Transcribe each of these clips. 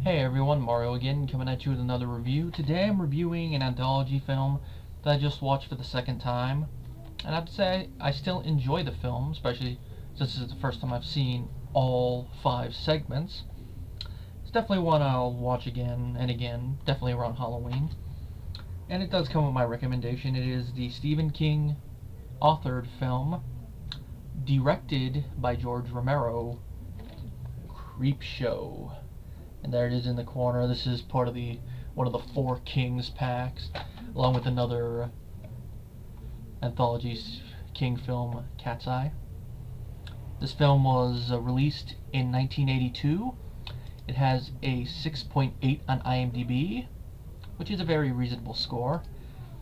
Hey everyone, Mario again, coming at you with another review. Today I'm reviewing an anthology film that I just watched for the second time. And I have to say, I still enjoy the film, especially since this is the first time I've seen all 5 segments. It's definitely one I'll watch again and again, definitely around Halloween. And it does come with my recommendation. It is the Stephen King authored film, directed by George Romero, Creepshow. And there it is in the corner. This is part of the one of the 4 Kings packs, along with another anthology King film, Cat's Eye. This film was released in 1982. It has a 6.8 on IMDb, which is a very reasonable score,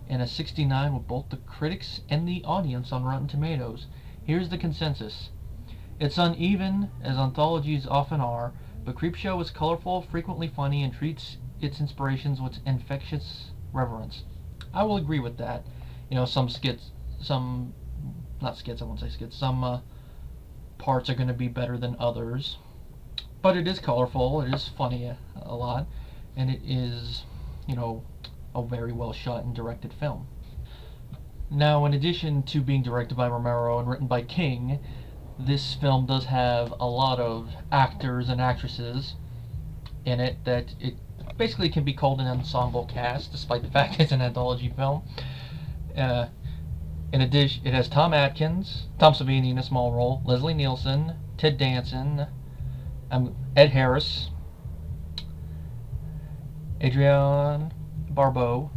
and a 69 with both the critics and the audience on Rotten Tomatoes. Here's the consensus. It's uneven, as anthologies often are, but Creepshow is colorful, frequently funny, and treats its inspirations with infectious reverence. I will agree with that. Some skits, not skits, I won't say skits, some parts are going to be better than others. But it is colorful, it is funny a lot, and it is, a very well shot and directed film. Now, in addition to being directed by Romero and written by King, this film does have a lot of actors and actresses in it that it basically can be called an ensemble cast, despite the fact it's an anthology film. Uh, in addition, it has Tom Savini in a small role, Leslie Nielsen, Ted Danson, Ed Harris, Adrienne Barbeau,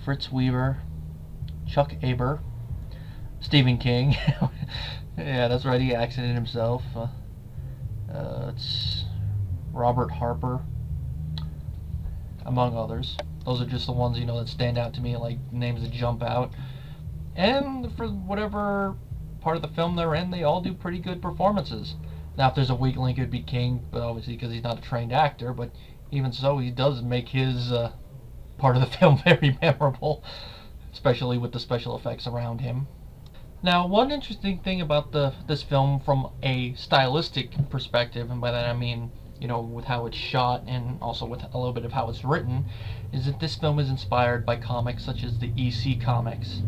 Fritz Weaver, Chuck Aber, Stephen King. Yeah, that's right, he accented himself. It's Robert Harper, among others. Those are just the ones, that stand out to me, like names that jump out. And for whatever part of the film they're in, they all do pretty good performances. Now, if there's a weak link, it would be King, but obviously because he's not a trained actor, but even so, he does make his part of the film very memorable, especially with the special effects around him. Now, one interesting thing about this film from a stylistic perspective, and by that I mean, with how it's shot and also with a little bit of how it's written, is that this film is inspired by comics such as the EC comics.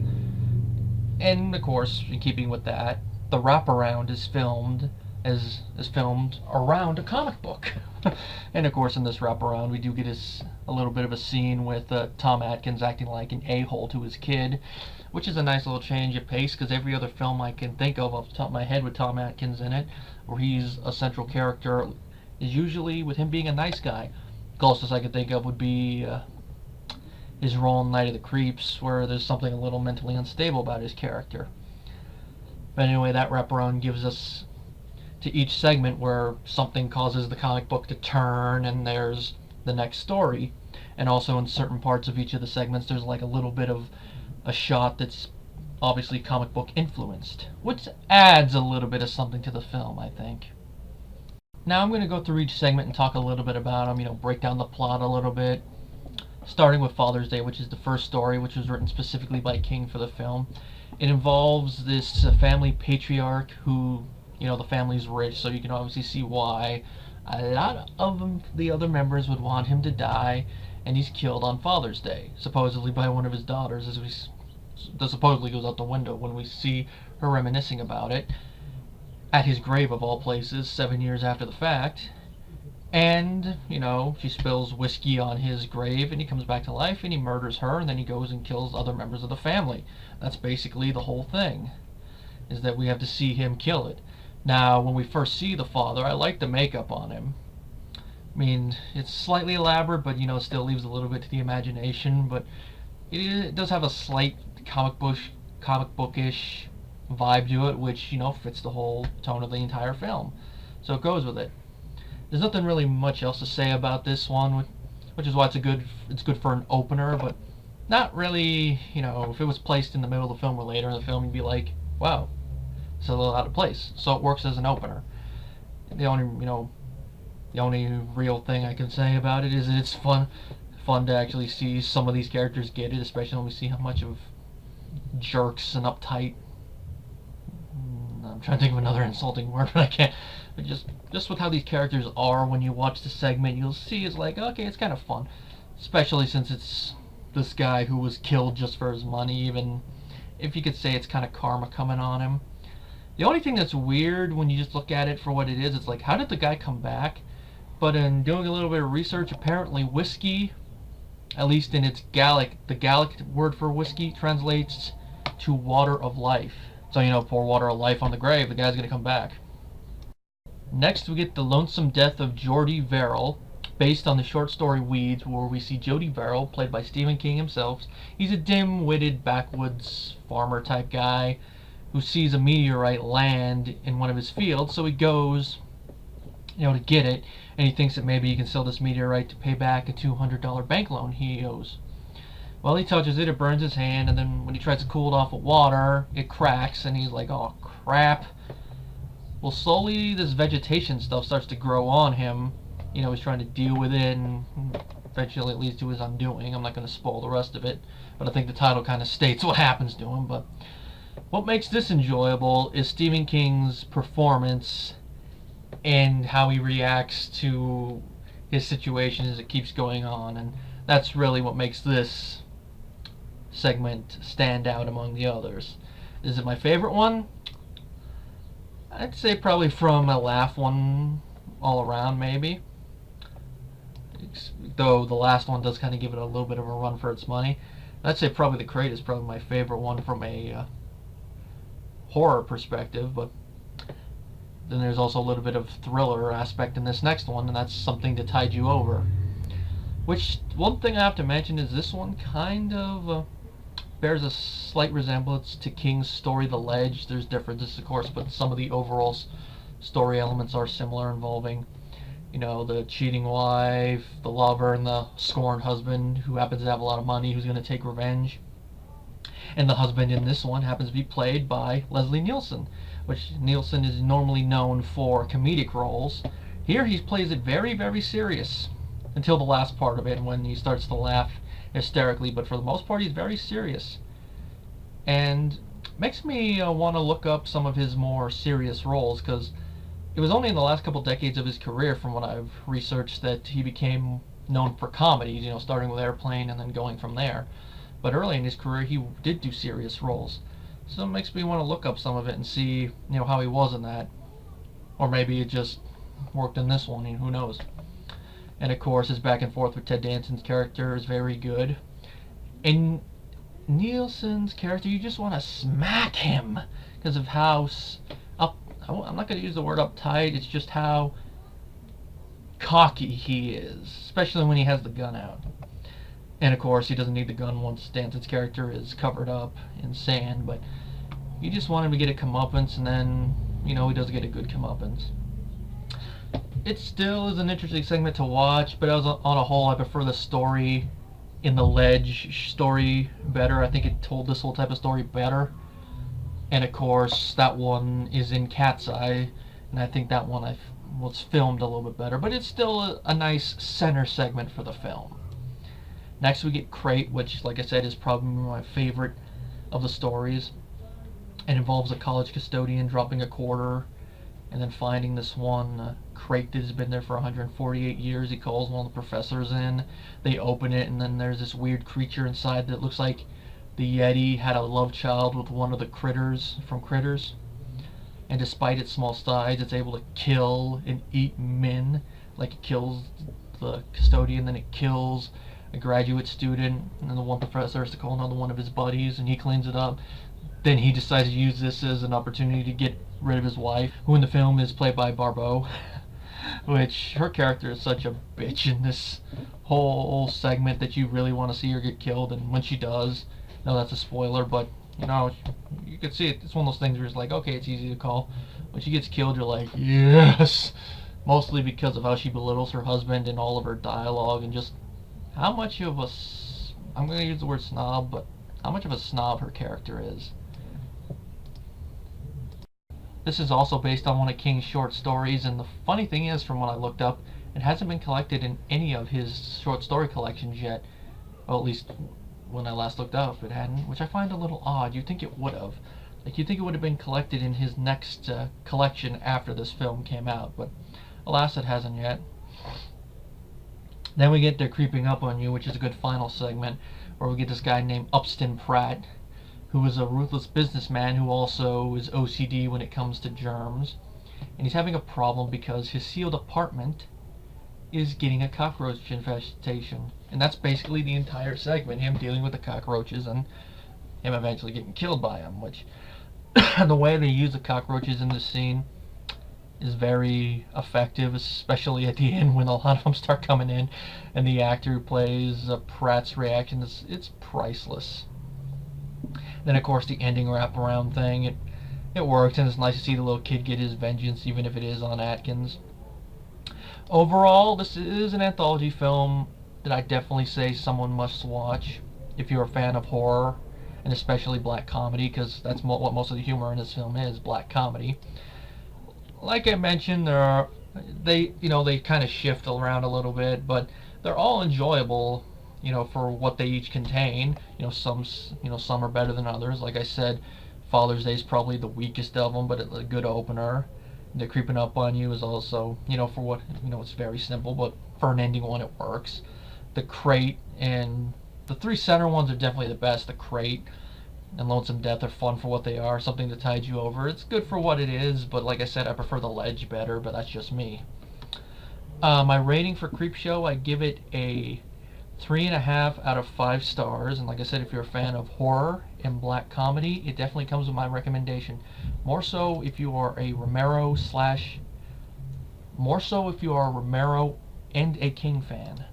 And of course, in keeping with that, the wraparound is filmed around a comic book. And of course, in this wraparound, we do get a little bit of a scene with Tom Atkins acting like an a-hole to his kid, which is a nice little change of pace, because every other film I can think of off the top of my head with Tom Atkins in it, where he's a central character, is usually with him being a nice guy. The closest I could think of would be his role in Night of the Creeps, where there's something a little mentally unstable about his character. But anyway, that wraparound gives us to each segment where something causes the comic book to turn, and there's the next story. And also in certain parts of each of the segments, there's like a little bit of a shot that's obviously comic book influenced, which adds a little bit of something to the film, I think. Now I'm going to go through each segment and talk a little bit about them, break down the plot a little bit, starting with Father's Day, which is the first story, which was written specifically by King for the film. It involves this family patriarch who, the family's rich, so you can obviously see why a lot of the other members would want him to die, and he's killed on Father's Day, supposedly by one of his daughters, that supposedly goes out the window when we see her reminiscing about it at his grave, of all places, 7 years after the fact. And, she spills whiskey on his grave, and he comes back to life, and he murders her, and then he goes and kills other members of the family. That's basically the whole thing, is that we have to see him kill it. Now, when we first see the father, I like the makeup on him. I mean, it's slightly elaborate, but, it still leaves a little bit to the imagination, but it does have a slight comic bookish vibe to it, which, fits the whole tone of the entire film. So it goes with it. There's nothing really much else to say about this one, which is why it's good for an opener, but not really, if it was placed in the middle of the film or later in the film, you'd be like, wow, it's a little out of place. So it works as an opener. The only real thing I can say about it is that it's fun to actually see some of these characters get it, especially when we see how much of jerks and uptight. I'm trying to think of another insulting word, but I can't. But just with how these characters are when you watch the segment, you'll see it's like, okay, it's kind of fun, especially since it's this guy who was killed just for his money. Even if you could say it's kind of karma coming on him. The only thing that's weird when you just look at it for what it is, it's like, how did the guy come back? But in doing a little bit of research, apparently whiskey, at least in its the Gallic word for whiskey translates to water of life. So, pour water of life on the grave, the guy's gonna come back. Next, we get The Lonesome Death of Jordy Verrill, based on the short story Weeds, where we see Jordy Verrill, played by Stephen King himself. He's a dim-witted backwoods farmer type guy who sees a meteorite land in one of his fields, so he goes, to get it, and he thinks that maybe he can sell this meteorite to pay back a $200 bank loan he owes. Well, he touches it, it burns his hand, and then when he tries to cool it off with water, it cracks, and he's like, oh crap. Well, slowly this vegetation stuff starts to grow on him. He's trying to deal with it, and eventually it leads to his undoing. I'm not going to spoil the rest of it, but I think the title kind of states what happens to him. But what makes this enjoyable is Stephen King's performance and how he reacts to his situation as it keeps going on, and that's really what makes this segment stand out among the others. Is it my favorite one? I'd say probably from a laugh one all around, maybe. Though the last one does kind of give it a little bit of a run for its money. I'd say probably The Crate is probably my favorite one from a horror perspective, but then there's also a little bit of thriller aspect in this next one, and that's Something to Tide You Over. Which, one thing I have to mention is this one kind of bears a slight resemblance to King's story The Ledge. There's differences, of course, but some of the overall story elements are similar, involving, the cheating wife, the lover, and the scorned husband who happens to have a lot of money who's going to take revenge. And the husband in this one happens to be played by Leslie Nielsen, which Nielsen is normally known for comedic roles. Here he plays it very, very serious until the last part of it, when he starts to laugh hysterically, but for the most part he's very serious. And makes me want to look up some of his more serious roles, because it was only in the last couple decades of his career, from what I've researched, that he became known for comedies, starting with Airplane and then going from there. But early in his career he did do serious roles. So it makes me want to look up some of it and see, how he was in that. Or maybe it just worked in this one, who knows. And of course his back and forth with Ted Danson's character is very good. And Nielsen's character, you just want to smack him because of how I'm not going to use the word uptight, it's just how cocky he is, especially when he has the gun out. And of course he doesn't need the gun once Danson's character is covered up in sand, but you just want him to get a comeuppance, and then, he does get a good comeuppance. It still is an interesting segment to watch, but on a whole I prefer the story in The Ledge story better. I think it told this whole type of story better. And of course that one is in Cat's Eye, and I think that one was filmed a little bit better, but it's still a nice center segment for the film. Next we get Crate, which, like I said, is probably my favorite of the stories. It involves a college custodian dropping a quarter and then finding this one crate that has been there for 148 years. He calls one of the professors in. They open it, and then there's this weird creature inside that looks like the Yeti had a love child with one of the critters from Critters. And despite its small size, it's able to kill and eat men. Like, it kills the custodian, then it kills a graduate student, and then the one professor has to call another one of his buddies, and he cleans it up. Then he decides to use this as an opportunity to get rid of his wife, who in the film is played by Barbeau, which, her character is such a bitch in this whole segment that you really want to see her get killed. And when she does, no, that's a spoiler, but you can see it. It's one of those things where it's like, okay, it's easy to call. When she gets killed, you're like, yes, mostly because of how she belittles her husband and all of her dialogue, and just how much of a, I'm going to use the word snob, but how much of a snob her character is. This is also based on one of King's short stories, and the funny thing is, from what I looked up, it hasn't been collected in any of his short story collections yet. Well, at least when I last looked up, it hadn't, which I find a little odd. You'd think it would have. Like, you'd think it would have been collected in his next collection after this film came out, but alas, it hasn't yet. Then we get to Creeping Up on You, which is a good final segment, where we get this guy named Upston Pratt, who is a ruthless businessman who also is OCD when it comes to germs. And he's having a problem because his sealed apartment is getting a cockroach infestation. And that's basically the entire segment, him dealing with the cockroaches and him eventually getting killed by them, which the way they use the cockroaches in this scene is very effective, especially at the end when a lot of them start coming in, and the actor who plays Pratt's reaction it's priceless. Then of course the ending wraparound thing, it works, and it's nice to see the little kid get his vengeance, even if it is on Atkins. Overall, this is an anthology film that I definitely say someone must watch if you're a fan of horror, and especially black comedy, because that's what most of the humor in this film is, black comedy. Like I mentioned, they kind of shift around a little bit, but they're all enjoyable, for what they each contain. Some are better than others. Like I said, Father's Day is probably the weakest of them, but it's a good opener. The Creeping Up on You is also, for what, it's very simple, but for an ending one, it works. The Crate and the three center ones are definitely the best. The Crate and Lonesome Death are fun for what they are, something to tide you over. It's good for what it is, but like I said, I prefer The Ledge better, but that's just me. My rating for Creepshow, I give it a 3.5 out of 5 stars, and like I said, if you're a fan of horror and black comedy, it definitely comes with my recommendation. More so if you are a Romero and a King fan.